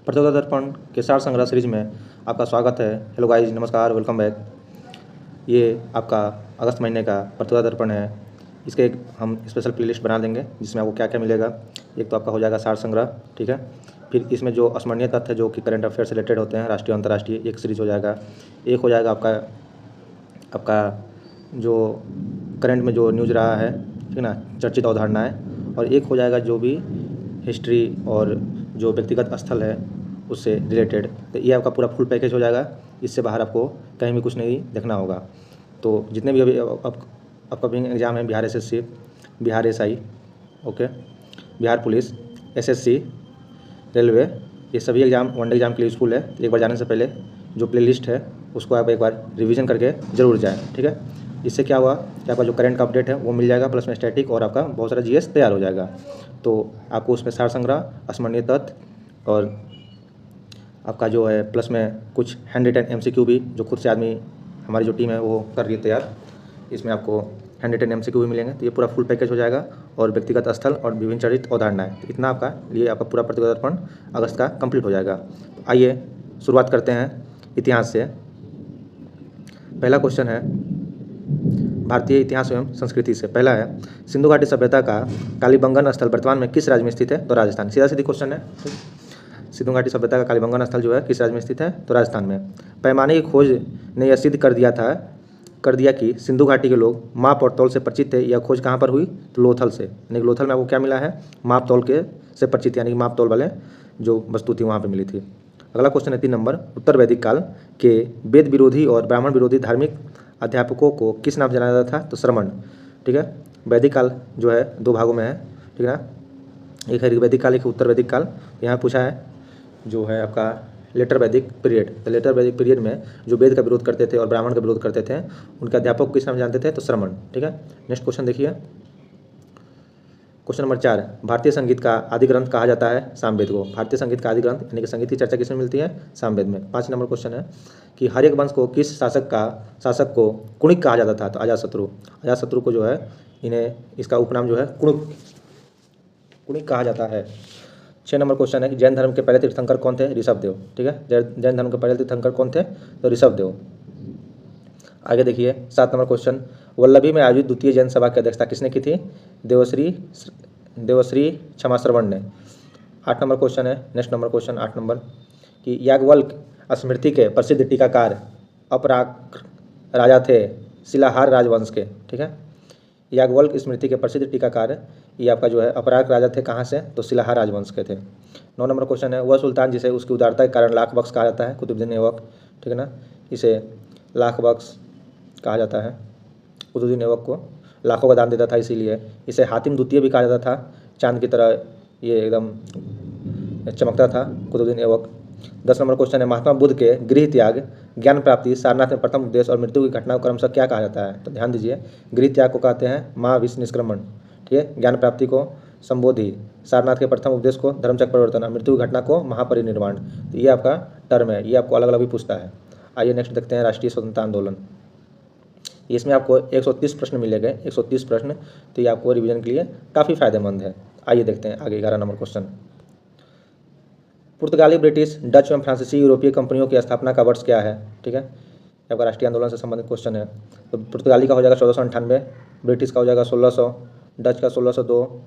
प्रतियोगिता दर्पण के सार संग्रह सीरीज में आपका स्वागत है। हेलो गाइज, नमस्कार, वेलकम बैक। ये आपका अगस्त महीने का प्रतियोगिता दर्पण है। इसके एक हम स्पेशल प्लेलिस्ट बना देंगे जिसमें आपको क्या क्या मिलेगा। एक तो आपका हो जाएगा सार संग्रह, ठीक है। फिर इसमें जो स्मरणीय तथ्य जो कि करंट अफेयर से रिलेटेड होते हैं, राष्ट्रीय अंतर्राष्ट्रीय, एक सीरीज हो जाएगा। एक हो जाएगा आपका आपका जो करंट में जो न्यूज़ रहा है, ठीक है ना, चर्चित अवधारणाएँ। और एक हो जाएगा जो भी हिस्ट्री और जो व्यक्तिगत स्थल है उससे रिलेटेड। तो ये आपका पूरा फुल पैकेज हो जाएगा। इससे बाहर आपको कहीं भी कुछ नहीं देखना होगा। तो जितने भी अभी अपकमिंग एग्ज़ाम हैं, Bihar SSC, Bihar SI, okay, Bihar police, SSC, railway, ये सभी एग्ज़ाम वनडे एग्ज़ाम के लिए यूज़फुल है। एक बार जाने से पहले जो प्लेलिस्ट है उसको आप एक बार रिवीजन करके ज़रूर जाएँ, ठीक है। इससे क्या हुआ कि आपका जो करंट का अपडेट है वो मिल जाएगा, प्लस में स्टैटिक और आपका बहुत सारा जीएस तैयार हो जाएगा। तो आपको उसमें सार संग्रह, स्मरणीय तथ्य और आपका जो है प्लस में कुछ हैंड रिटन एमसीक्यू भी, जो खुद से आदमी, हमारी जो टीम है वो कर रही है तैयार। इसमें आपको हैंड रिटन एमसीक्यू भी मिलेंगे। तो ये पूरा फुल पैकेज हो जाएगा और व्यक्तिगत स्थल और विभिन्न चरित्र अवधारणाएँ। तो इतना आपका लिए आपका पूरा प्रतियोगिता दर्पण अगस्त का कंप्लीट हो जाएगा। तो आइए शुरुआत करते हैं इतिहास से। पहला क्वेश्चन है भारतीय इतिहास एवं संस्कृति से। पहला है सिंधु घाटी सभ्यता का कालीबंगन स्थल वर्तमान में किस राज्य में स्थित है? तो राजस्थान। सीधा सीधी क्वेश्चन है। सिंधु घाटी सभ्यता का कालीबंगन स्थल जो है किस राज्य में स्थित है? तो राजस्थान में। पैमाने की खोज ने यह सिद्ध कर दिया कि सिंधु घाटी के लोग माप और तौल से परिचित थे। यह खोज कहाँ पर हुई? तो लोथल से। यानी कि लोथल में आपको क्या मिला है? माप तौल के से परिचित, यानी कि माप तौल वाले जो वस्तु थी वहाँ पर मिली थी। अगला क्वेश्चन है 3 नंबर, उत्तर वैदिक काल के वेद विरोधी और ब्राह्मण विरोधी धार्मिक अध्यापकों को किस नाम से जाना जाता था? तो श्रमण, ठीक है। वैदिक काल जो है 2 भागों में है, ठीक है ना। एक है वैदिक काल, एक उत्तर वैदिक काल। यहाँ पूछा है जो है आपका लेटर वैदिक पीरियड। तो लेटर वैदिक पीरियड में जो वेद का विरोध करते थे और ब्राह्मण का विरोध करते थे, उनके अध्यापक को किस नाम जानते थे? तो श्रमण, ठीक है। नेक्स्ट क्वेश्चन देखिए, क्वेश्चन नंबर 4, भारतीय संगीत का आदि ग्रंथ कहा जाता है सामवेद को। भारतीय संगीत का आदि ग्रंथ यानी कि संगीत की चर्चा किसमें मिलती है? सामवेद में। 5 नंबर क्वेश्चन है कि हर्यक वंश को किस शासक को कुणिक कहा जाता था? तो अजातशत्रु को जो है इन्हें इसका उपनाम जो है कुणिक कहा जाता है। 6 नंबर क्वेश्चन है कि जैन धर्म के पहले तीर्थंकर कौन थे? ऋषभदेव, ठीक है। जैन धर्म के पहले तीर्थंकर कौन थे? तो ऋषभदेव। आगे देखिए 7 नंबर क्वेश्चन, वल्लभी में आयोजित द्वितीय जैन सभा की अध्यक्षता किसने की थी? देवश्री क्षमाश्रवण ने। 8 नंबर क्वेश्चन है, नेक्स्ट नंबर क्वेश्चन 8 नंबर कि याज्ञवल्क्य स्मृति के प्रसिद्ध टीकाकार अपराक राजा थे शिलाहार राजवंश के, ठीक है। याज्ञवल्क्य स्मृति के प्रसिद्ध टीकाकार ये आपका जो है अपराक राजा थे, कहाँ से? तो शिलाहार राजवंश के थे। 9 नंबर क्वेश्चन है, वह सुल्तान जिसे उसकी उदारता के कारण लाख बख्श कहा जाता है? कुतुबुद्दीन ऐबक, ठीक है ना। इसे लाख बख्श कहा जाता है। कुतुबुद्दीन ऐबक को लाखों का दान देता था, इसीलिए इसे हातिम द्वितीय भी कहा जाता था। चांद की तरह ये एकदम चमकता था कुतुबुद्दीन ऐबक। 10 नंबर क्वेश्चन है, महात्मा बुद्ध के गृह त्याग, ज्ञान प्राप्ति, सारनाथ में प्रथम उपदेश और मृत्यु की घटना को क्रमशः क्या कहा जाता है? तो ध्यान दीजिए, गृह त्याग को कहते हैं महाविष निष्क्रमण, ठीक है। ज्ञान प्राप्ति को संबोधि, सारनाथ के प्रथम उपदेश को धर्मचक्र परिवर्तन, मृत्यु की घटना को महापरिनिर्वाण। तो ये आपका टर्म है, ये आपको अलग अलग भी पूछता है। आइए नेक्स्ट देखते हैं राष्ट्रीय स्वतंत्रता आंदोलन। इसमें आपको 130 प्रश्न मिलेंगे, 130 प्रश्न। तो ये आपको रिवीजन के लिए काफ़ी फायदेमंद है। आइए देखते हैं आगे 11 नंबर क्वेश्चन, पुर्तगाली, ब्रिटिश, डच एवं फ्रांसीसी यूरोपीय कंपनियों की स्थापना का वर्ष क्या है? ठीक है, आपका राष्ट्रीय आंदोलन से संबंधित क्वेश्चन है। तो पुर्तगाली का हो जाएगा 1498, ब्रिटिश का हो जाएगा 1600, डच का 1602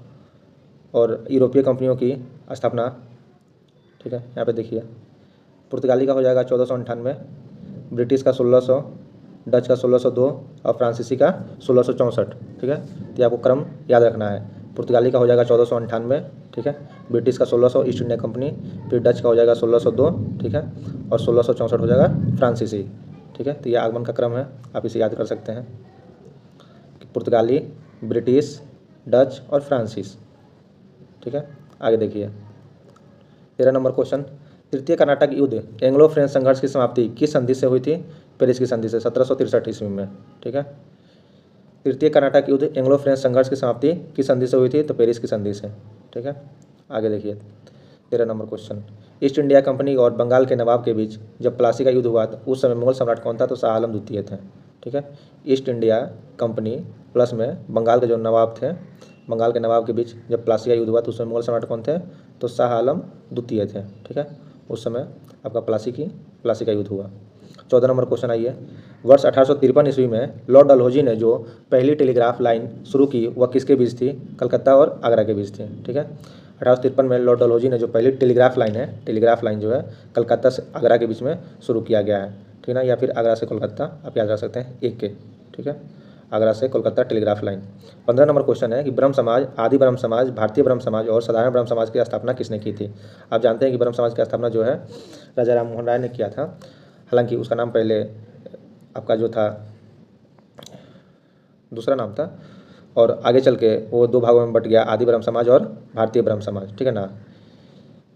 और यूरोपीय कंपनियों की स्थापना, ठीक है, यहाँ पे देखिए, पुर्तगाली का हो जाएगा 1498, ब्रिटिश का 1600, डच का 1602 और फ्रांसीसी का 1664, ठीक है। तो ये आपको क्रम याद रखना है। पुर्तगाली का हो जाएगा 1498, ठीक है, ब्रिटिश का 1600 ईस्ट इंडिया कंपनी, फिर डच का हो जाएगा 1602, ठीक है, और 1664 हो जाएगा फ्रांसीसी, ठीक है। तो ये आगमन का क्रम है, आप इसे याद कर सकते हैं, पुर्तगाली, ब्रिटिश, डच और फ्रांसीस, ठीक है। आगे देखिए 13 नंबर क्वेश्चन, तृतीय कर्नाटक युद्ध एंग्लो फ्रेंच संघर्ष की समाप्ति किस संधि से हुई थी? पेरिस की संधि से 1763 ईस्वी में, ठीक है। तृतीय कर्नाटक युद्ध एंग्लो फ्रेंच संघर्ष की समाप्ति किस संधि से हुई थी? तो पेरिस की संधि से, ठीक है। आगे देखिए 13 number question, east India company और बंगाल के नवाब के बीच जब प्लासी का युद्ध हुआ तो उस समय मुगल सम्राट कौन था? तो शाह आलम द्वितीय थे, ठीक है। ईस्ट इंडिया कंपनी प्लस में बंगाल के जो नवाब थे, बंगाल के नवाब के बीच जब प्लासी का युद्ध हुआ तो उसमें मुगल सम्राट कौन थे? तो शाह आलम द्वितीय थे, ठीक है। उस समय आपका प्लासी का युद्ध हुआ। 14 नंबर क्वेश्चन आइए, वर्ष 1853 ईस्वी में लॉर्ड डलहौजी ने जो पहली टेलीग्राफ लाइन शुरू की वह किसके बीच थी? कलकत्ता और आगरा के बीच थी। ठीक है, 1853 में लॉर्ड डलहौजी ने जो पहली टेलीग्राफ लाइन जो है कलकत्ता से आगरा के बीच में शुरू किया गया है। ठीक है ना, या फिर आगरा से कोलकाता आप याद रख सकते हैं एक के। ठीक है, आगरा से Kolkata telegraph line. 15 number question है कि ब्रह्म समाज, आदि ब्रह्म समाज, भारतीय ब्रह्म समाज और साधारण ब्रह्म समाज की स्थापना किसने की थी? आप जानते हैं कि ब्रह्म समाज की स्थापना जो है राजा राम मोहन राय ने किया था। हालांकि उसका नाम पहले आपका जो था दूसरा नाम था और आगे चल के वो दो भागों में बट गया, आदि ब्रह्म समाज और भारतीय ब्रह्म समाज। ठीक है ना,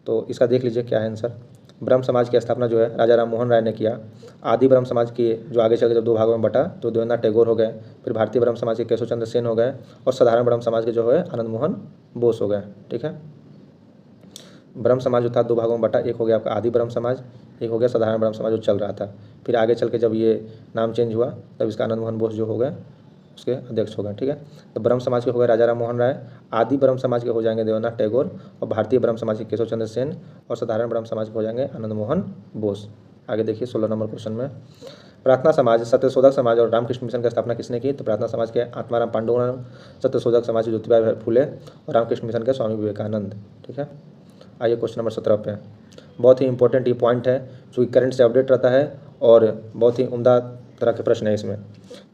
तो इसका देख लीजिए क्या है आंसर। ब्रह्म समाज की स्थापना जो है राजा राम मोहन राय ने किया। आदि ब्रह्म समाज की जो आगे चल के जब दो भागों में बटा तो देवेंद्रनाथ टैगोर हो गए, फिर भारतीय ब्रह्म समाज के केशव चंद्र सेन हो गए और साधारण ब्रह्म समाज के जो है आनंद मोहन बोस हो गए। ठीक है, ब्रह्म समाज जो था दो भागों में बटा, एक हो गया आपका आदि ब्रह्म समाज, एक हो गया साधारण ब्रह्म समाज जो चल रहा था। फिर आगे चल के जब ये नाम चेंज हुआ तब इसका आनंद मोहन बोस जो हो गए उसके अध्यक्ष हो गए। ठीक है, तो ब्रह्म समाज के हो गए राजा राम मोहन राय, आदि ब्रह्म समाज के हो जाएंगे देवेंद्रनाथ टैगोर और भारतीय ब्रह्म समाज के केशव चंद्र सेन और साधारण ब्रह्म समाज के हो जाएंगे आनंद मोहन बोस। आगे देखिए 16 नंबर क्वेश्चन में, प्रार्थना समाज, सत्यशोधक समाज और रामकृष्ण मिशन की स्थापना किसने की? तो प्रार्थना समाज के आत्माराम पांडुरंग, सत्यशोधक समाज के ज्योतिबा फुले और रामकृष्ण मिशन के स्वामी विवेकानंद। ठीक है, आइए क्वेश्चन नंबर 17 पे, बहुत ही इंपॉर्टेंट ये पॉइंट है जो कि करंट से अपडेट रहता है और बहुत ही उम्दा तरह के प्रश्न है इसमें,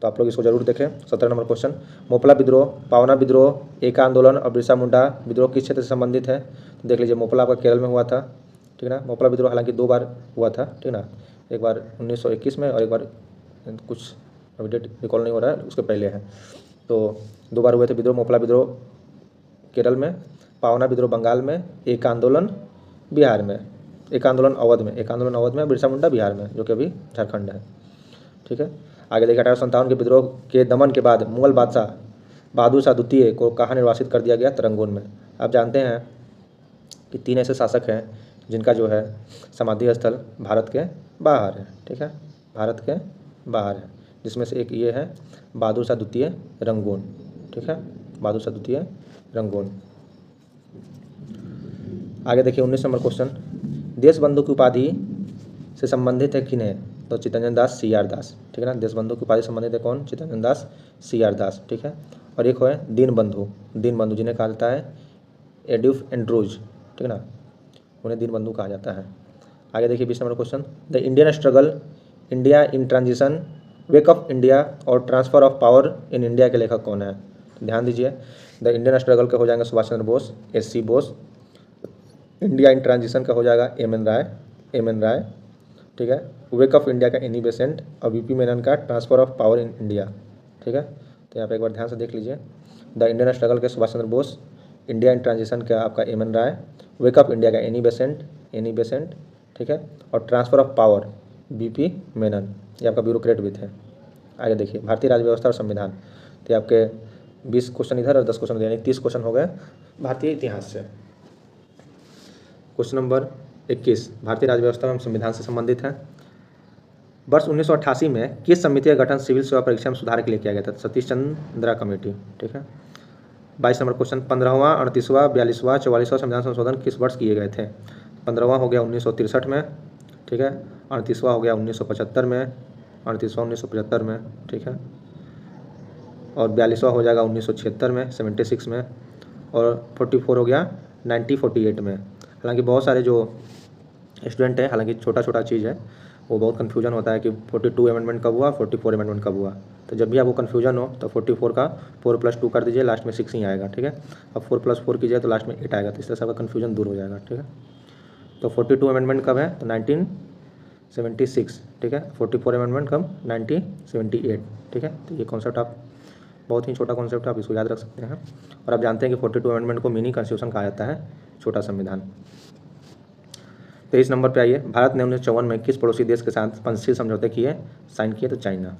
तो आप लोग इसको जरूर देखें। 17 नंबर क्वेश्चन, मोपला विद्रोह, पावना विद्रोह, एका आंदोलन और बिरसा मुंडा विद्रोह किस क्षेत्र से संबंधित है? तो देख लीजिए, मोपला आपका केरल में हुआ था। ठीक है ना, मोपला विद्रोह हालांकि 2 बार हुआ था। ठीक है ना, एक बार 1921 में और एक बार कुछ अभी डेट रिकॉल नहीं हो रहा है, उसके पहले है। तो 2 बार हुए थे विद्रोह, मोपला विद्रोह केरल में, पावना विद्रोह बंगाल में, एक आंदोलन बिहार में, एक आंदोलन अवध में, बिरसा मुंडा बिहार में जो कि अभी झारखंड है। ठीक है, आगे देखिए 1857 के विद्रोह के दमन के बाद मुगल बादशाह बहादुर शाह द्वितीय को कहाँ निर्वासित कर दिया गया? तरंगून में। आप जानते हैं कि 3 ऐसे शासक हैं जिनका जो है समाधि स्थल भारत के बाहर है। ठीक है, भारत के बाहर है, जिसमें से एक ये है बहादुर शाह द्वितीय रंगून। ठीक है, बहादुर शाह द्वितीय रंगून। आगे देखिए 19 नंबर क्वेश्चन, देशबंधु की उपाधि से संबंधित है किन्हें? तो चित्तरंजन दास, सीआर दास। ठीक है ना, देशबंधु की उपाधि से संबंधित है कौन? चित्तरंजन दास, सीआर दास। ठीक है, और एक है दीनबंधु जिन्हें कहा जाता है एड्यूफ एंड्रूज। ठीक है ना, उन्हें दीनबंधु कहा जाता है। आगे देखिए 20 number question, the Indian struggle, India in transition, wake of India और transfer of power in India के लेखक कौन है? ध्यान दीजिए, द इंडियन स्ट्रगल के हो जाएंगे Subhash Chandra Bose, S C Bose. India in transition का हो जाएगा एम एन राय। ठीक है, वेक ऑफ इंडिया का एनी बेसेंट और वीपी मेनन का transfer of power in India. ठीक है, तो यहाँ पे एक बार ध्यान से देख लीजिए, द इंडियन स्ट्रगल के Subhas Chandra Bose, India in transition का आपका M N Roy, wake of India का एनी बेसेंट। ठीक है, और transfer of power VP Menon, ये आपका ब्यूरोक्रेट भी थे। आगे देखिए भारतीय राज्य व्यवस्था और संविधान, तो ये आपके 20 क्वेश्चन इधर और 10 क्वेश्चन यानी 30 क्वेश्चन हो गए भारतीय इतिहास से। क्वेश्चन नंबर 21 भारतीय राज्य व्यवस्था एवं संविधान से संबंधित है। वर्ष 1988 में किस समिति का गठन सिविल सेवा परीक्षा में सुधार के लिए किया गया था? सतीश चंद्रा कमेटी। ठीक है, 22 नंबर क्वेश्चन, 15वां, 38वां, 42वां, 44वां संविधान संशोधन किस वर्ष किए गए थे? 15वां हो गया 1963 में। ठीक है, 38वां हो गया 1975 में, 38वां 1975 में। ठीक है, और 42वां हो जाएगा 1976 में, 76 में, और 44 हो गया 1948 में। हालांकि बहुत सारे जो स्टूडेंट हैं, हालांकि छोटा छोटा चीज़ है, वो बहुत कन्फ्यूजन होता है कि 42 अमेंडमेंट कब हुआ, 44 अमेंडमेंट कब हुआ। तो जब भी आपको कन्फ्यूजन हो तो 44 का 4 + 2 कर दीजिए, लास्ट में 6 ही आएगा। ठीक है, अब 4 + 4 कीजिए तो लास्ट में 8 आएगा, तो इस तरह से आपका कन्फ्यूजन दूर हो जाएगा। ठीक है, तो 42 अमेंडमेंट कब है? तो 1976। ठीक है, 44 अमेंडमेंट कब? 1978। ठीक है, तो ये कॉन्सेप्ट आप बहुत ही छोटा कॉन्सेप्ट है, आप इसको याद रख सकते हैं। और आप जानते हैं कि 42 अमेंडमेंट को मिनी कॉन्स्टिट्यूशन कहा जाता है, छोटा संविधान। 23 नंबर पे आइए, भारत ने 1954 में किस पड़ोसी देश के साथ पंचशील समझौते साइन किए? तो चाइना।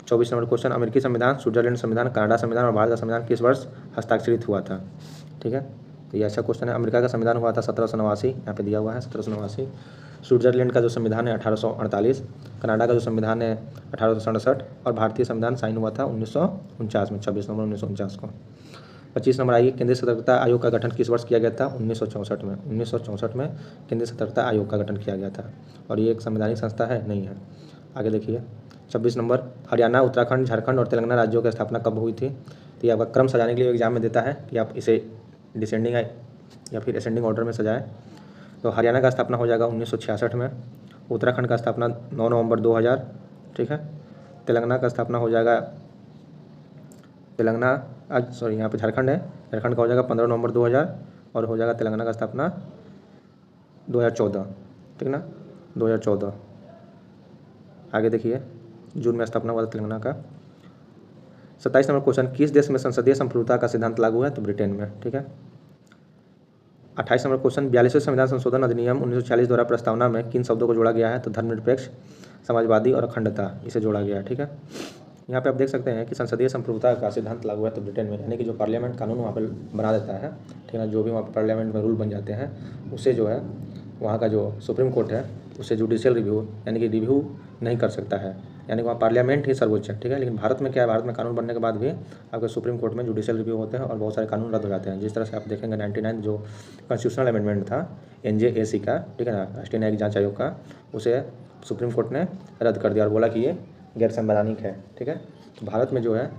24 नंबर क्वेश्चन, अमेरिकी संविधान, स्विट्जरलैंड संविधान, कनाडा संविधान और भारत का संविधान किस वर्ष हस्ताक्षरित हुआ था? ठीक है, तो ये अच्छा क्वेश्चन है। अमेरिका का संविधान हुआ था 1789, यहाँ पे दिया हुआ है 1789। स्विट्जरलैंड का जो संविधान है 1848, कनाडा का जो संविधान है 1867 और भारतीय संविधान साइन हुआ था 1949 में, 26 नवंबर 1949 को। 25 नंबर आइए, केंद्रीय सतर्कता आयोग का गठन किस वर्ष किया गया था? 1964 में। 1964 में केंद्रीय सतर्कता आयोग का गठन किया गया था और ये एक संवैधानिक संस्था है? नहीं है। आगे देखिए 26 नंबर, हरियाणा, उत्तराखंड, झारखंड और तेलंगाना राज्यों की स्थापना कब हुई थी? तो ये आपका क्रम सजाने के लिए एग्जाम में देता है कि आप इसे डिसेंडिंग या फिर असेंडिंग ऑर्डर में सजाएं। तो हरियाणा का स्थापना हो जाएगा 1966 में, उत्तराखंड का स्थापना 9 नवंबर 2000, ठीक है। तेलंगाना का स्थापना हो जाएगा यहाँ पे झारखंड है, झारखंड का हो जाएगा 15 नवंबर 2000 और हो जाएगा तेलंगाना का स्थापना 2014, ठीक ना, 2014। आगे देखिए जून में स्थापना हुआ था तेलंगाना का। 27 नंबर क्वेश्चन, किस देश में संसदीय संप्रभुता का सिद्धांत लागू है? तो ब्रिटेन में, ठीक है। 28 नंबर क्वेश्चन, 42वें संविधान संशोधन अधिनियम 1940 द्वारा प्रस्तावना में किन शब्दों को जोड़ा गया है? तो धर्मनिरपेक्ष, समाजवादी और अखंडता, इसे जोड़ा गया है, ठीक है। यहाँ पे आप देख सकते हैं कि संसदीय संप्रभुता का सिद्धांत लागू है तो ब्रिटेन में, यानी कि जो पार्लियामेंट कानून वहाँ पर बना देता है, ठीक है ना, जो भी वहाँ पर पार्लियामेंट में रूल बन जाते हैं उसे जो है वहाँ का जो सुप्रीम कोर्ट है उसे जुडिशियल रिव्यू यानी कि रिव्यू नहीं कर सकता है, यानी कि वहाँ पार्लियामेंट ही सर्वोच्च है, ठीक है। लेकिन भारत में क्या है, भारत में कानून बनने के बाद भी आपके सुप्रीम कोर्ट में जुडिशियल रिव्यू होते हैं और बहुत सारे कानून रद्द हो जाते हैं। जिस तरह से आप देखेंगे 99 जो कॉन्स्टिट्यूशनल अमेंडमेंट था NJAC का, ठीक है ना, राष्ट्रीय न्यायिक जांच आयोग का, उसे सुप्रीम कोर्ट ने रद्द कर दिया और बोला कि ये गैर संवैधानिक है, ठीक है। तो भारत में जो है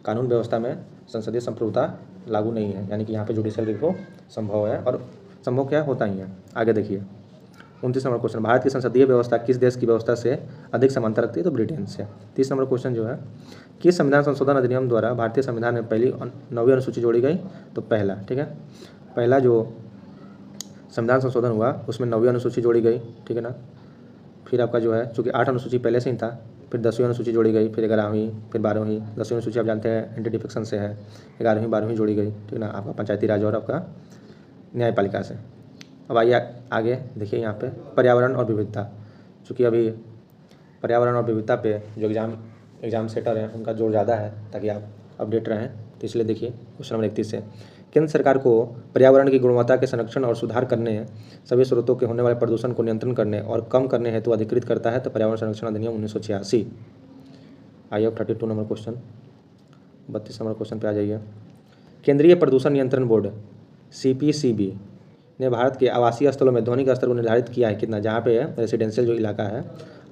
कानून व्यवस्था में संसदीय संप्रभुता लागू नहीं है, यानी कि यहाँ पे जुडिशियल रिव्यू संभव है और संभव क्या होता ही है। आगे देखिए 29 नंबर क्वेश्चन, भारत की संसदीय व्यवस्था किस देश की व्यवस्था से अधिक समानता रखती है? तो ब्रिटेन से। 30 नंबर क्वेश्चन जो है, किस संविधान संशोधन अधिनियम द्वारा भारतीय संविधान में पहली 9वीं अनुसूची जोड़ी गई? तो पहला, ठीक है, पहला जो संविधान संशोधन हुआ उसमें 9वीं अनुसूची जोड़ी गई, ठीक है ना। फिर आपका जो है चूँकि 8 अनुसूची पहले से ही था, फिर 10वीं अनुसूची जोड़ी गई, फिर 11वीं, फिर 12वीं। 10वीं अनुसूची आप जानते हैं एंटी डिफेक्शन से है, 11वीं 12वीं जोड़ी गई, ठीक है ना, आपका पंचायती राज और आपका न्यायपालिका से। अब आइए आगे देखिए यहाँ पे पर्यावरण और विविधता, चूँकि अभी पर्यावरण और विविधता पे जो एग्ज़ाम सेटर हैं उनका जोर ज़्यादा है ताकि आप अपडेट रहें, तो इसलिए देखिए क्वेश्चन नंबर 31 से, केंद्र सरकार को पर्यावरण की गुणवत्ता के संरक्षण और सुधार करने, सभी स्रोतों के होने वाले प्रदूषण को नियंत्रण करने और कम करने हेतु अधिकृत करता है? तो पर्यावरण संरक्षण अधिनियम 1986। आइए 32 नंबर क्वेश्चन, 32 नंबर क्वेश्चन पे आ जाइए। केंद्रीय प्रदूषण नियंत्रण बोर्ड CPCB ने भारत के आवासीय स्थलों में ध्वनि का स्तर को निर्धारित किया है कितना? जहाँ पे रेसिडेंशियल जो इलाका है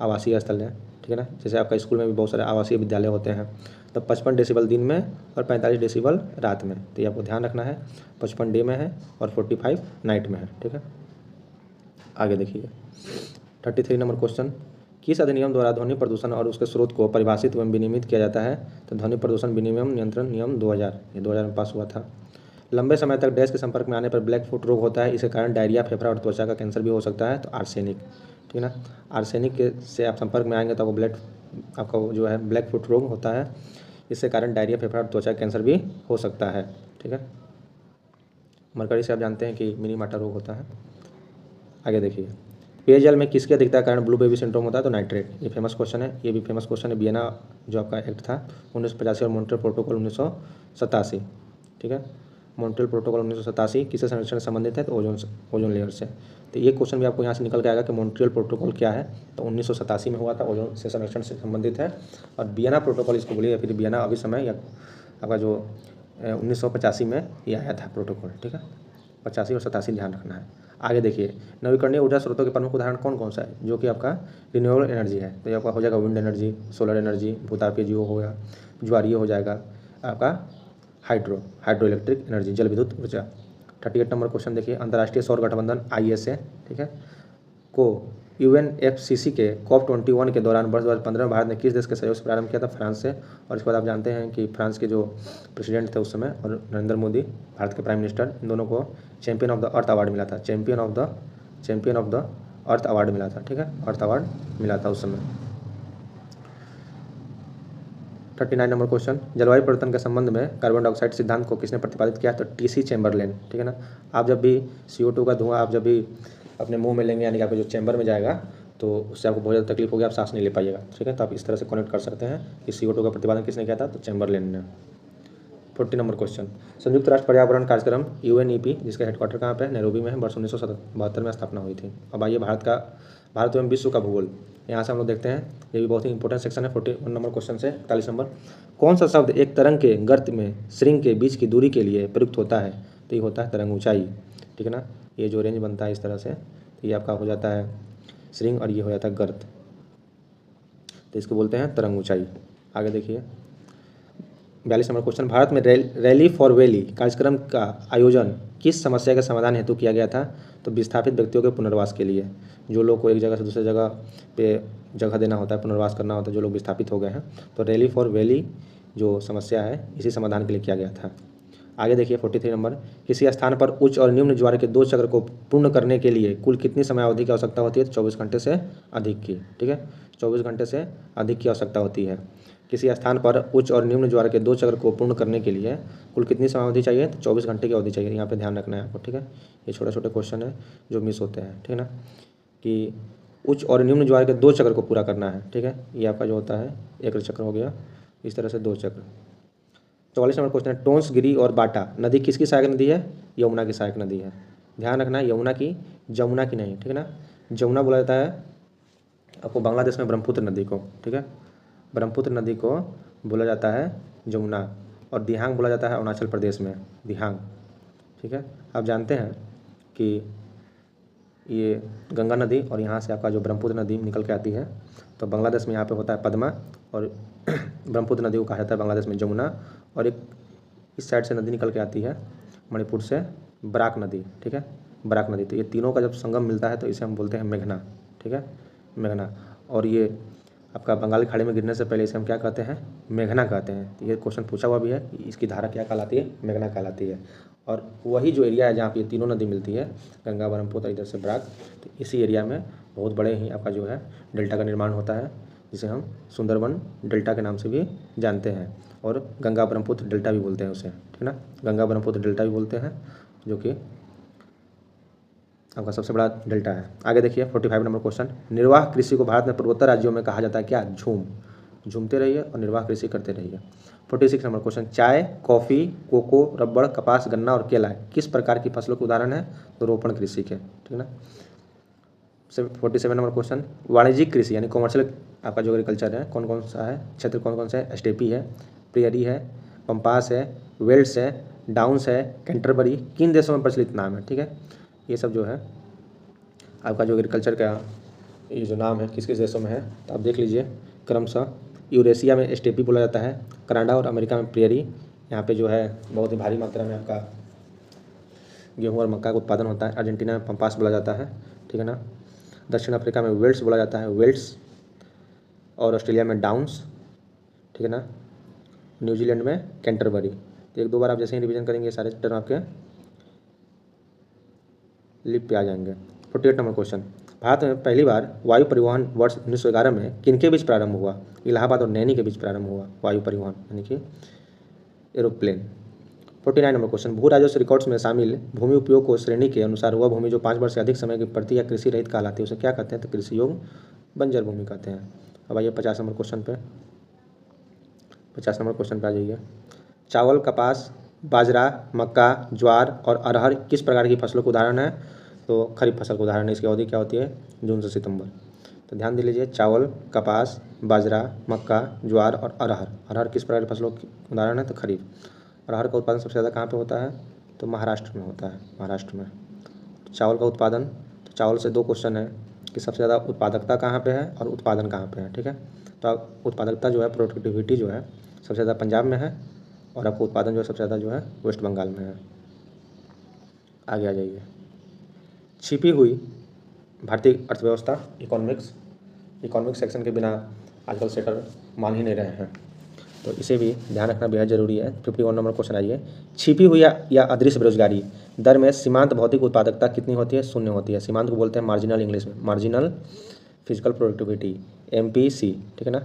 आवासीय स्थल है, ठीक है ना, जैसे आपका स्कूल में भी बहुत सारे आवासीय विद्यालय होते हैं, तो 55 डेसिबल दिन में और 45 डेसिबल रात में। तो ये आपको ध्यान रखना है, 55 डे में है और 45 नाइट में है, ठीक है। आगे देखिए 33 नंबर क्वेश्चन, किस अधिनियम द्वारा ध्वनि प्रदूषण और उसके स्रोत को परिभाषित एवं विनियमित किया जाता है? तो ध्वनि प्रदूषण विनियमन नियंत्रण नियम 2000, ये 2000 में पास हुआ था। लंबे समय तक डैश के संपर्क में आने पर ब्लैक फुट रोग होता है, इसके कारण डायरिया, फेफड़ा और त्वचा का कैंसर भी हो सकता है। तो आर्सेनिक, ठीक है ना, आर्सेनिक के से आप संपर्क में आएंगे तो आपका जो है ब्लैक फुट रोग होता है, इससे कारण डायरिया, फेफड़ा और त्वचा कैंसर भी हो सकता है, ठीक है। मरकरी से आप जानते हैं कि मिनी माटा रोग होता है। आगे देखिए पेयजल में किसकी अधिकता के कारण ब्लू बेबी सिंड्रोम होता है? तो नाइट्रेट, ये फेमस क्वेश्चन है, ये भी फेमस क्वेश्चन है। वियना जो आपका एक्ट था 1985 और मॉन्ट्रियल प्रोटोकॉल 1987, ठीक है। मॉन्ट्रियल प्रोटोकॉल 1987 किससे संरक्षण से संबंधित है? तो ओजोन लेयर से। तो ये क्वेश्चन भी आपको यहाँ से निकल के आएगा कि मॉन्ट्रियल प्रोटोकॉल क्या है? तो 1987 में हुआ था, ओजोन से संरक्षण से संबंधित है। और वियना प्रोटोकॉल इसको बोलिए, या फिर वियना अभी समय या आपका जो 1985 में ये आया था प्रोटोकॉल, ठीक है। 85 और 87 ध्यान रखना है। आगे देखिए नवीकरणीय ऊर्जा स्रोतों के प्रमुख उदाहरण कौन कौन सा है? जो कि आपका रिन्यूएबल एनर्जी है, तो ये आपका हो जाएगा विंड एनर्जी, सोलर एनर्जी, भूतापीय जीव हो गया, ज्वारीय हो जाएगा, आपका हाइड्रो इलेक्ट्रिक एनर्जी, जल विद्युत ऊर्जा। 38 नंबर क्वेश्चन देखिए, अंतर्राष्ट्रीय सौर गठबंधन ISA, ठीक है, को UNFCCC के COP21 के दौरान वर्ष 2015 में भारत ने किस देश के सहयोग से प्रारंभ किया था? फ्रांस से। और इसके बाद आप जानते हैं कि फ्रांस के जो प्रेसिडेंट थे उस समय और नरेंद्र मोदी भारत के प्राइम मिनिस्टर, इन दोनों को champion of the earth award मिला था, champion of the earth award मिला था, ठीक है, अर्थ अवार्ड मिला था उस समय। 39 नंबर क्वेश्चन, जलवायु परिवर्तन के संबंध में कार्बन डाइऑक्साइड सिद्धांत को किसने प्रतिपादित किया? तो TC चैम्बरलेन, ठीक है ना। आप जब भी CO2 का धुआं आप जब भी अपने मुंह में लेंगे, यानी कि आपके जो चैम्बर में जाएगा, तो उससे आपको बहुत ज़्यादा तकलीफ होगी, आप सांस नहीं ले पाइएगा, ठीक है। तो आप इस तरह से कनेक्ट कर सकते हैं कि CO2 का प्रतिपादन किसने किया था? तो चैम्बरलेन ने। 40 नंबर क्वेश्चन, संयुक्त राष्ट्र पर्यावरण कार्यक्रम UNEP जिसका हेडक्वार्टर कहाँ पे है, नैरोबी में है, वर्ष 1972 में स्थापना हुई थी। अब आइए भारत एवं विश्व का भूगोल, यहाँ से हम लोग देखते हैं, ये भी बहुत ही इंपॉर्टेंट सेक्शन है। 41 नंबर क्वेश्चन से 41 नंबर, कौन सा शब्द एक तरंग के गर्त में श्रृंग के बीच की दूरी के लिए प्रयुक्त होता है, तो ये होता है तरंग ऊंचाई, ठीक है ना। ये जो रेंज बनता है इस तरह से, तो ये आपका हो जाता है श्रृंग और ये हो जाता है गर्त, तो इसको बोलते हैं तरंग ऊंचाई। आगे देखिए 42 नंबर क्वेश्चन, भारत में रैली फॉर वैली कार्यक्रम का आयोजन किस समस्या के समाधान हेतु किया गया था, तो विस्थापित व्यक्तियों के पुनर्वास के लिए, जो लोग को एक जगह से दूसरी जगह पे जगह देना होता है, पुनर्वास करना होता है, जो लोग विस्थापित हो गए हैं, तो रैली फॉर वैली जो समस्या है इसी समाधान के लिए किया गया था। आगे देखिए 43 नंबर, किसी स्थान पर उच्च और निम्न ज्वार के 2 चक्र को पूर्ण करने के लिए कुल कितनी समय अवधि की आवश्यकता होती है, तो 24 घंटे से अधिक की, ठीक है, 24 घंटे से अधिक की आवश्यकता होती है। किसी स्थान पर उच्च और निम्न ज्वार के 2 चक्र को पूर्ण करने के लिए कुल कितनी समय अवधि चाहिए, तो 24 घंटे की अवधि चाहिए, यहाँ पे ध्यान रखना है आपको, ठीक है। ये छोटे छोटे क्वेश्चन है जो मिस होते हैं, ठीक है ना, कि उच्च और निम्न ज्वार के 2 चक्र को पूरा करना है, ठीक है। ये आपका जो होता है एक चक्र हो गया, इस तरह से 2 चक्र। 44 नंबर क्वेश्चन है, टोंस, गिरी और बाटा नदी किसकी सहायक नदी है, यमुना की सहायक नदी है। ध्यान रखना है यमुना की, जमुना की नहीं, ठीक है ना। जमुना बोला जाता है आपको बांग्लादेश में ब्रह्मपुत्र नदी को, ठीक है, ब्रह्मपुत्र नदी को बोला जाता है जमुना, और दिहांग बोला जाता है अरुणाचल प्रदेश में दिहांग, ठीक है। आप जानते हैं कि ये गंगा नदी और यहाँ से आपका जो ब्रह्मपुत्र नदी निकल के आती है, तो बांग्लादेश में यहाँ पे होता है पद्मा, और ब्रह्मपुत्र नदी को कहा जाता है बांग्लादेश में जमुना, और एक इस साइड से नदी निकल के आती है मणिपुर से बराक नदी, ठीक है, बराक नदी। तो ये तीनों का जब संगम मिलता है तो इसे हम बोलते हैं मेघना, ठीक है, मेघना। और ये आपका बंगाल की खाड़ी में गिरने से पहले इसे हम क्या कहते हैं, मेघना कहते हैं। तो ये क्वेश्चन पूछा हुआ भी है कि इसकी धारा क्या कहलाती है, मेघना कहलाती है। और वही जो एरिया है जहाँ पे ये तीनों नदी मिलती है, गंगा, ब्रह्मपुत्र, इधर से बराक, तो इसी एरिया में बहुत बड़े ही आपका जो है डेल्टा का निर्माण होता है, जिसे हम सुंदरबन डेल्टा के नाम से भी जानते हैं, और गंगा ब्रह्मपुत्र डेल्टा भी बोलते हैं उसे, ठीक है ना, गंगा ब्रह्मपुत्र डेल्टा भी बोलते हैं, जो कि आपका सबसे बड़ा डेल्टा है। आगे देखिए 45 नंबर क्वेश्चन, निर्वाह कृषि को भारत में पूर्वोत्तर राज्यों में कहा जाता है क्या, झूमते रहिए और निर्वाह कृषि करते रहिए। 46 नंबर क्वेश्चन, चाय, कॉफ़ी, कोको, रबड़, कपास, गन्ना और केला किस प्रकार की फसलों के उदाहरण है, तो रोपण कृषि के, ठीक है ना। 47 नंबर क्वेश्चन, वाणिज्यिक कृषि यानी कॉमर्शियल आपका जो एग्रीकल्चर है कौन कौन सा है, क्षेत्र कौन कौन सा है, स्टेपी है, प्रियरी है, पंपास है, वेल्स है, डाउन्स है, कैंटरबरी, किन देशों में प्रचलित नाम है, ठीक है। ये सब जो है आपका जो एग्रीकल्चर का ये जो नाम है किस किस देशों में है, तो आप देख लीजिए क्रमशः, यूरेशिया में स्टेपी बोला जाता है, कनाडा और अमेरिका में प्रियरी, यहाँ पे जो है बहुत ही भारी मात्रा में आपका गेहूँ और मक्का का उत्पादन होता है। अर्जेंटीना में पंपास बोला जाता है, ठीक है ना। दक्षिण अफ्रीका में वेल्स बोला जाता है, वेल्स, और ऑस्ट्रेलिया में डाउन्स, ठीक है ना। न्यूजीलैंड में कैंटरबरी। तो एक दो बार आप जैसे ही रिवीजन करेंगे सारे टर्म आपके लिप पे आ जाएंगे। 48 नंबर क्वेश्चन, भारत में पहली बार वायु परिवहन वर्ष 1911 में किनके बीच प्रारंभ हुआ, इलाहाबाद और नैनी के बीच प्रारंभ हुआ वायु परिवहन यानी कि एरोप्लेन। 49 नंबर क्वेश्चन, भू राजस्व रिकॉर्ड्स में शामिल भूमि उपयोग को श्रेणी के अनुसार वह भूमि जो 5 वर्ष से अधिक समय की प्रति या कृषि रहित कहलाती है उसे क्या कहते हैं, तो कृषि योग्य बंजर भूमि कहते हैं। अब आइए 50 नंबर क्वेश्चन पे, 50 नंबर क्वेश्चन पे आ जाइए, चावल, कपास, बाजरा, मक्का, ज्वार और अरहर किस प्रकार की फसलों का उदाहरण है, तो खरीफ फसल का उदाहरण है। इसकी अवधि क्या होती है, जून से सितंबर। तो ध्यान दे लीजिए, चावल, कपास, बाजरा, मक्का, ज्वार और अरहर, अरहर किस प्रकार की फसलों की उदाहरण है, तो खरीफ। अरहर का उत्पादन सबसे ज़्यादा कहाँ पे होता है, तो महाराष्ट्र में होता है, महाराष्ट्र में। चावल का उत्पादन, तो चावल से 2 क्वेश्चन है कि सबसे ज़्यादा उत्पादकता कहाँ पे है और उत्पादन कहाँ पे है, ठीक है। तो उत्पादकता जो है, प्रोडक्टिविटी जो है सबसे ज़्यादा पंजाब में है, और आपको उत्पादन जो है सबसे ज़्यादा जो है वेस्ट बंगाल में है। आगे आ जाइए, छिपी हुई भारतीय अर्थव्यवस्था, इकोनॉमिक्स सेक्शन के बिना आजकल सेटर मान ही नहीं रहे हैं, तो इसे भी ध्यान रखना बेहद जरूरी है। 51 नंबर क्वेश्चन आइए, छिपी हुई या अदृश्य बेरोजगारी दर में सीमांत भौतिक उत्पादकता कितनी होती है, 0 होती है। सीमांत को बोलते हैं मार्जिनल, इंग्लिश में मार्जिनल फिजिकल प्रोडक्टिविटी, MPC, ठीक है ना।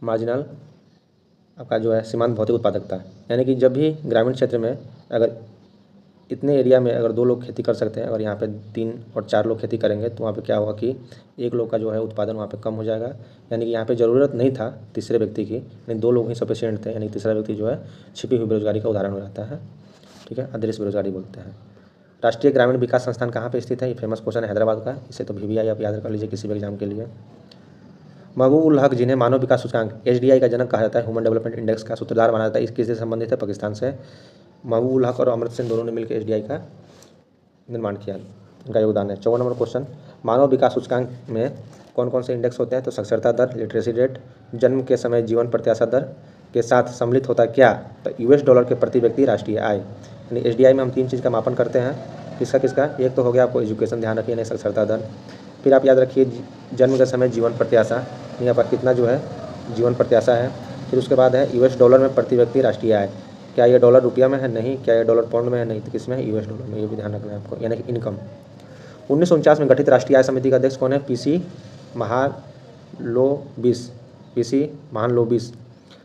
मार्जिनल आपका जो है सीमांत भौतिक उत्पादकता, यानी कि जब भी ग्रामीण क्षेत्र में अगर इतने एरिया में अगर 2 लोग खेती कर सकते हैं, अगर यहाँ पे 3 और 4 लोग खेती करेंगे तो वहाँ पे क्या होगा कि 1 लोग का जो है उत्पादन वहाँ पे कम हो जाएगा। यानी कि यहाँ पे ज़रूरत नहीं था तीसरे व्यक्ति की, यानी 2 लोग ही सफिशिएंट थे, यानी तीसरा व्यक्ति जो है छिपी हुई बेरोजगारी का उदाहरण हो जाता है। ठीक है, अदृश्य बेरोजगारी बोलते हैं। राष्ट्रीय ग्रामीण विकास संस्थान कहाँ पे स्थित है? ये फेमस क्वेश्चन है हैदराबाद का, इसे तो VVI आप याद कर लीजिए किसी भी एग्जाम के लिए। महबूब उल हक, जिन्हें मानव विकास सूचकांक HDI का जनक कहा जाता है, ह्यूमन डेवलपमेंट इंडेक्स का सूत्रधार माना जाता है, इस किससे संबंधित है? पाकिस्तान से। महबूब उल हक और अमृत सेन दोनों ने मिलकर HDI का निर्माण किया, इनका योगदान है। 54 नंबर क्वेश्चन, मानव विकास सूचकांक में कौन कौन से इंडेक्स होते हैं? तो साक्षरता दर, लिटरेसी रेट, जन्म के समय जीवन प्रत्याशा दर के साथ सम्मिलित होता क्या? तो $, के प्रति व्यक्ति राष्ट्रीय आय। यानी HDI में हम 3 चीज़ का मापन करते हैं, किसका किसका? एक तो हो गया आपको एजुकेशन, ध्यान रखिए, यानी साक्षरता दर। फिर आप याद रखिए जन्म के समय जीवन प्रत्याशा, यानी आपका कितना जो है जीवन प्रत्याशा है। फिर उसके बाद है $, में प्रति व्यक्ति राष्ट्रीय आय। क्या ये डॉलर रुपया में है? नहीं। क्या ये डॉलर पाउंड में है? नहीं। तो किस में है? $, में। ये भी ध्यान रखना है आपको, यानी कि इनकम। 1949 में गठित राष्ट्रीय आय समिति का अध्यक्ष कौन है? PC महालोबिस। PC महालोबिस।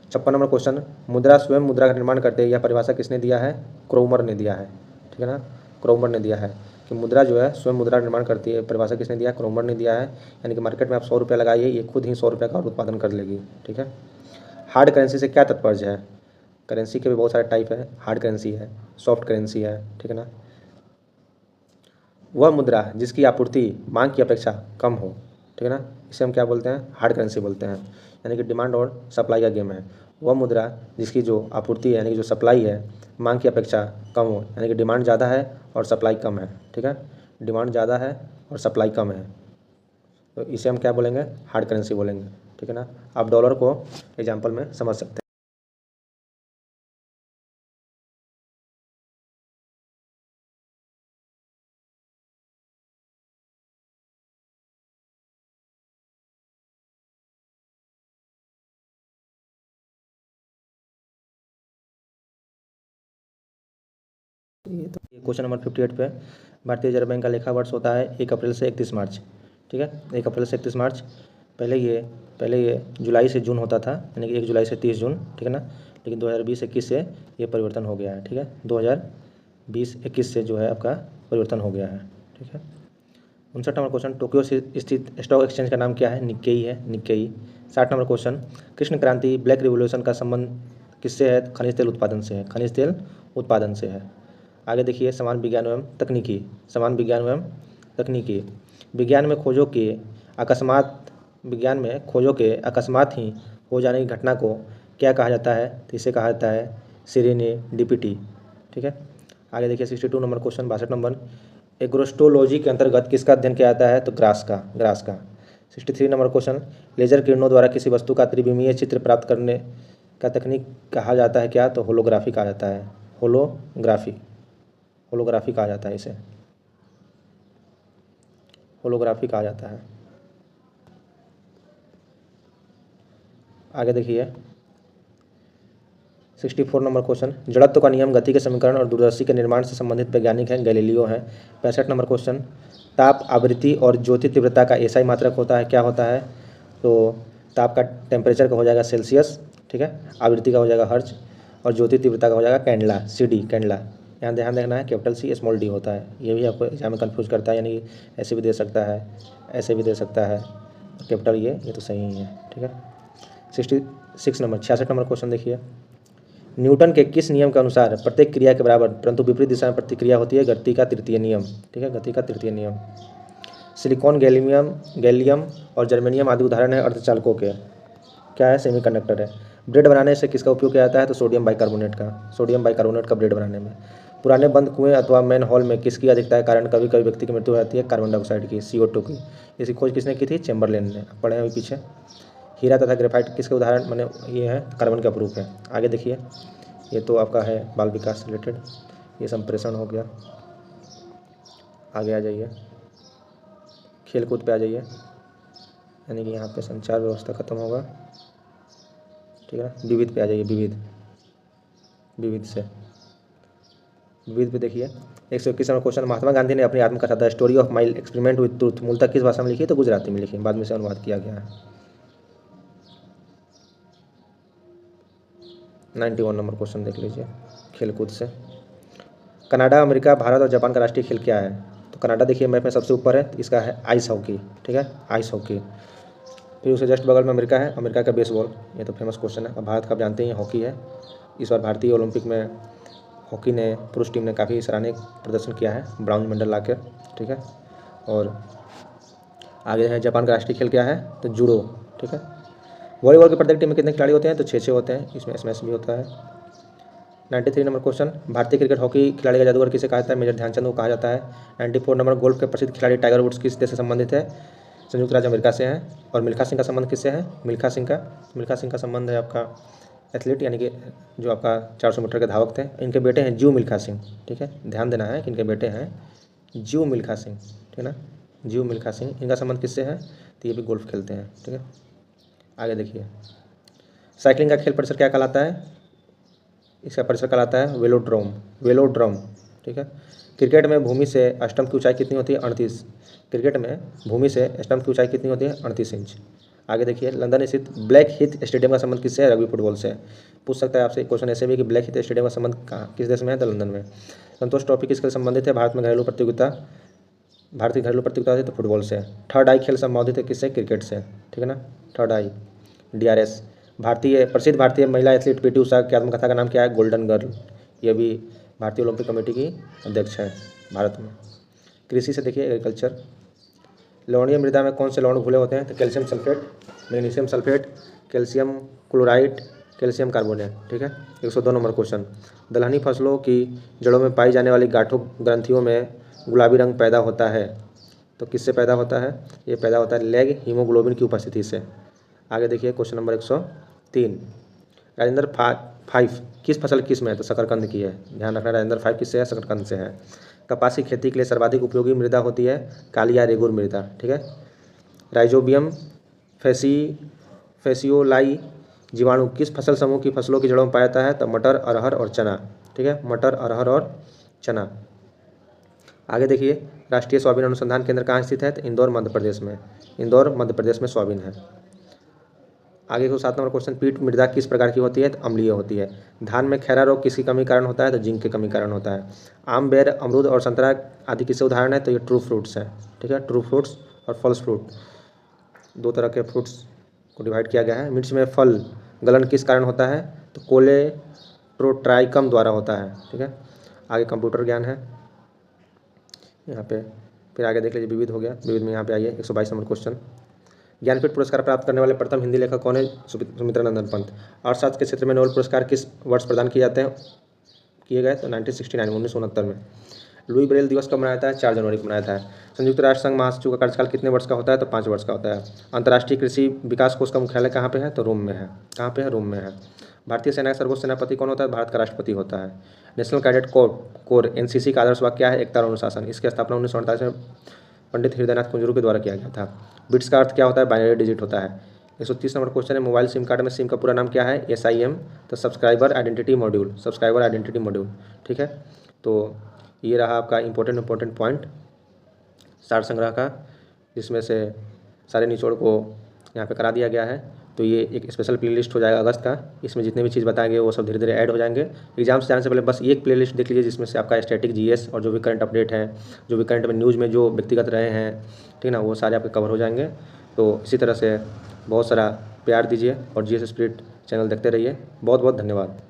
56 नंबर क्वेश्चन, मुद्रा स्वयं मुद्रा का निर्माण करते हैं, यह परिभाषा किसने दिया है? क्रोमर ने दिया है। ठीक है ना, क्रोमर ने दिया है कि मुद्रा जो है स्वयं मुद्रा निर्माण करती है, परिभाषा किसने दिया है? क्रोमर ने दिया है। यानी कि मार्केट में आप 100 रुपये लगाइए, ये खुद ही 100 रुपये का उत्पादन कर लेगी। ठीक है। हार्ड करेंसी से क्या तात्पर्य है? करेंसी के भी बहुत सारे टाइप है, हार्ड करेंसी है, सॉफ्ट करेंसी है। ठीक है ना, वह मुद्रा जिसकी आपूर्ति मांग की अपेक्षा कम हो। ठीक है ना, इसे हम क्या बोलते हैं? हार्ड करेंसी बोलते हैं। यानी कि डिमांड और सप्लाई का गेम है। वह मुद्रा जिसकी जो आपूर्ति है, यानी कि जो सप्लाई है, मांग की अपेक्षा कम हो, यानी कि डिमांड ज़्यादा है और सप्लाई कम है। ठीक है, डिमांड ज़्यादा है और सप्लाई कम है, तो इसे हम क्या बोलेंगे? हार्ड करेंसी बोलेंगे। ठीक है ना, आप डॉलर को एग्जाम्पल में समझ सकते हैं। ये क्वेश्चन नंबर 58 पे, भारतीय रिजर्व बैंक का लेखा वर्ष होता है 1 अप्रैल से 31 मार्च। ठीक है, 1 अप्रैल से 31 मार्च। पहले ये जुलाई से जून होता था, यानी कि 1 जुलाई से 30 जून। ठीक है ना, लेकिन 2020-21 से ये परिवर्तन हो गया है। ठीक है, 2020-21 से जो है आपका परिवर्तन हो गया है। ठीक है। 59 नंबर क्वेश्चन, टोक्यो से स्थित स्टॉक एक्सचेंज का नाम क्या है? निक्केई है, निक्केई। 60 नंबर क्वेश्चन, कृष्ण क्रांति ब्लैक रिवोल्यूशन का संबंध किससे है? खनिज तेल उत्पादन से है, खनिज तेल उत्पादन से है। आगे देखिए, समान विज्ञान एवं तकनीकी, समान विज्ञान एवं तकनीकी। विज्ञान में खोजों के अकस्मात ही हो जाने की घटना को क्या कहा जाता है? तो इसे कहा जाता है सेरेंडिपिटी। ठीक है। आगे देखिए 62 नंबर क्वेश्चन, 62 नंबर, एग्रोस्टोलॉजी के अंतर्गत किसका अध्ययन किया जाता है? तो ग्रास का। 63 नंबर क्वेश्चन, लेजर किरणों द्वारा किसी वस्तु का त्रिविमीय चित्र प्राप्त करने का तकनीक कहा जाता है क्या? तो होलोग्राफी कहा जाता है, होलोग्राफी कहा जाता है, इसे होलोग्राफी कहा जाता है। आगे देखिए 64 नंबर क्वेश्चन, जड़त्व का नियम, गति के समीकरण और दूरदर्शी के निर्माण से संबंधित वैज्ञानिक हैं, गैलीलियो हैं। 65 नंबर क्वेश्चन, ताप, आवृत्ति और ज्योति तीव्रता का SI मात्रक होता है, क्या होता है? तो ताप का टेम्परेचर का हो जाएगा सेल्सियस। ठीक है, आवृत्ति का हो जाएगा हर्ज और ज्योति तीव्रता का हो जाएगा कैंडला, CD कैंडला। यहाँ ध्यान देखना है, कैपिटल C स्मॉल d होता है, ये भी आपको एग्जाम में कन्फ्यूज करता है, यानी ऐसे भी दे सकता है, ऐसे भी दे सकता है, कैपिटल ये तो सही ही है। ठीक है। 66 नंबर 66 नंबर क्वेश्चन देखिए, न्यूटन के किस नियम के अनुसार प्रत्येक क्रिया के बराबर परंतु विपरीत दिशा में प्रतिक्रिया होती है? गति का तृतीय नियम। ठीक है, गति का तृतीय नियम। सिलिकॉन, गैलियम और जर्मेनियम आदि उदाहरण है अर्धचालकों के, क्या है? सेमीकंडक्टर है। ब्रेड बनाने से किसका उपयोग किया जाता है? तो सोडियम बाइकार्बोनेट का ब्रेड बनाने में। पुराने बंद कुएं अथवा मैन होल में किसकी अधिकता के कारण कभी कभी व्यक्ति की मृत्यु हो जाती है? कार्बन डाइऑक्साइड की, CO2 की। इसकी खोज किसने की थी? चैम्बरलेन ने, पढ़े हैं अभी पीछे। हीरा तथा ग्रेफाइट किसके उदाहरण माने ये है? कार्बन के अपरूप है। आगे देखिए, ये तो आपका है बाल विकास से रिलेटेड, ये संप्रेषण हो गया। आगे आ जाइए, खेल कूद पे आ जाइए, यानी कि यहाँ पे संचार व्यवस्था खत्म होगा। ठीक है, विविध पे आ जाइए, विविध पे देखिए 121 नंबर क्वेश्चन, महात्मा गांधी ने अपनी आत्मकथा the story of my experiment with truth मूलतः किस भाषा में लिखी? तो गुजराती में लिखी, बाद में से अनुवाद किया गया है। 91 नंबर क्वेश्चन देख लीजिए खेलकूद से, कनाडा, अमेरिका, भारत और जापान का राष्ट्रीय खेल क्या है? तो कनाडा देखिए मैप में सबसे ऊपर है, तो इसका है आइस हॉकी। ठीक है, आइस हॉकी। फिर उसके जस्ट बगल में अमेरिका है, अमेरिका का बेसबॉल, ये तो फेमस क्वेश्चन है। और भारत का आप जानते ही हॉकी है। इस बार भारतीय ओलंपिक में हॉकी ने पुरुष टीम ने काफ़ी सराहनीय प्रदर्शन किया है, ब्राउन मेडल ला कर। ठीक है, और आगे है जापान का राष्ट्रीय खेल क्या है? तो जूडो। ठीक है, वॉलीबॉल की प्रत्येक टीम में कितने खिलाड़ी होते हैं? तो 6 होते हैं, इसमें स्मैश भी होता है। 93 नंबर क्वेश्चन, भारतीय क्रिकेट हॉकी खिलाड़ी का जादूगर किसे कहा जाता है? मेजर ध्यानचंद को कहा जाता है। 94 नंबर, गोल्फ के प्रसिद्ध खिलाड़ी टाइगर वुड्स किस देश से संबंधित है? संयुक्त राज्य अमेरिका से हैं। और मिल्खा सिंह का संबंध किससे है? मिल्खा सिंह का संबंध है आपका एथलीट, यानी कि जो आपका 400 मीटर के धावक थे। इनके बेटे हैं जीव मिल्खा सिंह। ठीक है, ध्यान देना है कि इनके बेटे हैं जीव मिल्खा सिंह। ठीक है ना, जीव मिल्खा सिंह। इनका संबंध किससे है? तो ये भी गोल्फ खेलते हैं। ठीक है, आगे देखिए, साइकिलिंग का खेल परिसर क्या कहलाता है? इसका परिसर कहलाता है वेलोड्रोम। ठीक है, क्रिकेट में भूमि से स्टंप की ऊंचाई कितनी होती है? 38। क्रिकेट में भूमि से स्टंप की ऊंचाई कितनी होती है? 38 इंच। आगे देखिए, लंदन स्थित ब्लैक हीथ स्टेडियम का संबंध किससे है? रग्बी फुटबॉल से। पूछ सकता है आपसे क्वेश्चन ऐसे भी कि ब्लैक हीथ स्टेडियम का संबंध कहाँ, किस देश में है? तो लंदन में। संतोष ट्रॉफी किसके संबंधित है? भारतीय घरेलू प्रतियोगिता है तो फुटबॉल से। थर्ड आई खेल संबंधित है किससे? क्रिकेट से। ठीक है ना, थर्ड आई DRS। प्रसिद्ध भारतीय महिला एथलीट PT उषा की आत्मकथा का नाम क्या है? Golden girl. ये भी भारतीय ओलंपिक कमेटी की अध्यक्ष है भारत में। कृषि से देखिए, एग्रीकल्चर। लवणीय मृदा में कौन से लवण घुले होते हैं? तो calcium sulphate, magnesium sulphate, calcium chloride, calcium carbonate. ठीक है, 102 नंबर क्वेश्चन, दलहनी फसलों की जड़ों में पाई जाने वाली गांठों ग्रंथियों में गुलाबी रंग पैदा होता है, तो किससे पैदा होता है? ये पैदा होता है लेग हीमोग्लोबिन की उपस्थिति से। आगे देखिए, क्वेश्चन नंबर 103, राजेंद्र 5 किस फसल किस्म है? तो शकरकंद की है। ध्यान रखना, राजेंद्र 5 किससे है? शकरकंद से है। कपास की खेती के लिए सर्वाधिक उपयोगी मृदा होती है काली या रेगुर मृदा। ठीक है, राइजोबियम फेसियोलाई जीवाणु किस फसल समूह की फसलों की जड़ों में पाया जाता है? तो मटर, अरहर और चना। ठीक है, मटर, अरहर और चना। आगे देखिए, राष्ट्रीय सोयाबीन अनुसंधान केंद्र कहाँ स्थित है? तो इंदौर, मध्य प्रदेश में सोयाबीन है। आगे को 7 नंबर क्वेश्चन, पीट मृदा किस प्रकार की होती है? तो अम्लीय होती है। धान में खैरा रोग किसकी कमी कारण होता है? तो जिंक की कमी कारण होता है। आम, बेर, अमरूद और संतरा आदि किससे उदाहरण है? तो ये ट्रू फ्रूट्स है। ठीक है, ट्रू फ्रूट्स और फॉल्स फ्रूट, 2 तरह के फ्रूट्स को डिवाइड किया गया है। मिर्च में फल गलन किस कारण होता है? तो कोलेप्रोट्राइकम द्वारा होता है। ठीक है, आगे कंप्यूटर ज्ञान है यहाँ पे। फिर आगे देख लीजिए, विविध हो गया, विविध में यहाँ पे आइए 122 नंबर क्वेश्चन, ज्ञानपीठ पुरस्कार प्राप्त करने वाले प्रथम हिंदी लेखक कौन है? सुमित्रानंदन पंत। अर्थशास्त्र के क्षेत्र में नोबेल पुरस्कार किस वर्ष प्रदान किए गए? तो 1969 में। लुई ब्रेल दिवस कब मनाया जाता है? 4 जनवरी को मनाया जाता है। संयुक्त राष्ट्र संघ महासचिव का कार्यकाल कितने वर्ष का होता है? तो 5 वर्ष का होता है। अंतर्राष्ट्रीय कृषि विकास कोष का मुख्यालय कहाँ पे है? तो रोम में है। कहाँ पे है? रोम में है। भारतीय सेना का सर्वोच्च सेनापति कौन होता है? भारत का राष्ट्रपति होता है। नेशनल कैडेट कोर NCC का आदर्श वाक्य क्या है? एकता और अनुशासन। इसकी स्थापना 1948 में पंडित हृदयनाथ कुंजरू के द्वारा किया गया था। बिट्स का अर्थ क्या होता है? बाइनरी डिजिट होता है। 130 नंबर क्वेश्चन है, मोबाइल सिम कार्ड में सिम का पूरा नाम क्या है? SIM, तो सब्सक्राइबर आइडेंटिटी मॉड्यूल। ठीक है, तो ये रहा आपका इंपॉर्टेंट पॉइंट सार संग्रह का, जिसमें से सारे निचोड़ को यहाँ पे करा दिया गया है। तो ये एक स्पेशल प्लेलिस्ट हो जाएगा अगस्त का। इसमें जितने भी चीज़ बताए गए वो सब धीरे धीरे ऐड हो जाएंगे। एग्जाम से जाने से पहले बस एक प्लेलिस्ट देख लीजिए, जिसमें से आपका स्टैटिक GS और जो भी करंट अपडेट हैं, जो भी करंट में न्यूज़ में जो व्यक्तिगत रहे हैं, ठीक ना, वो सारे आपके कवर हो जाएंगे। तो इसी तरह से बहुत सारा प्यार दीजिए और GS स्पिरिट चैनल देखते रहिए। बहुत बहुत धन्यवाद।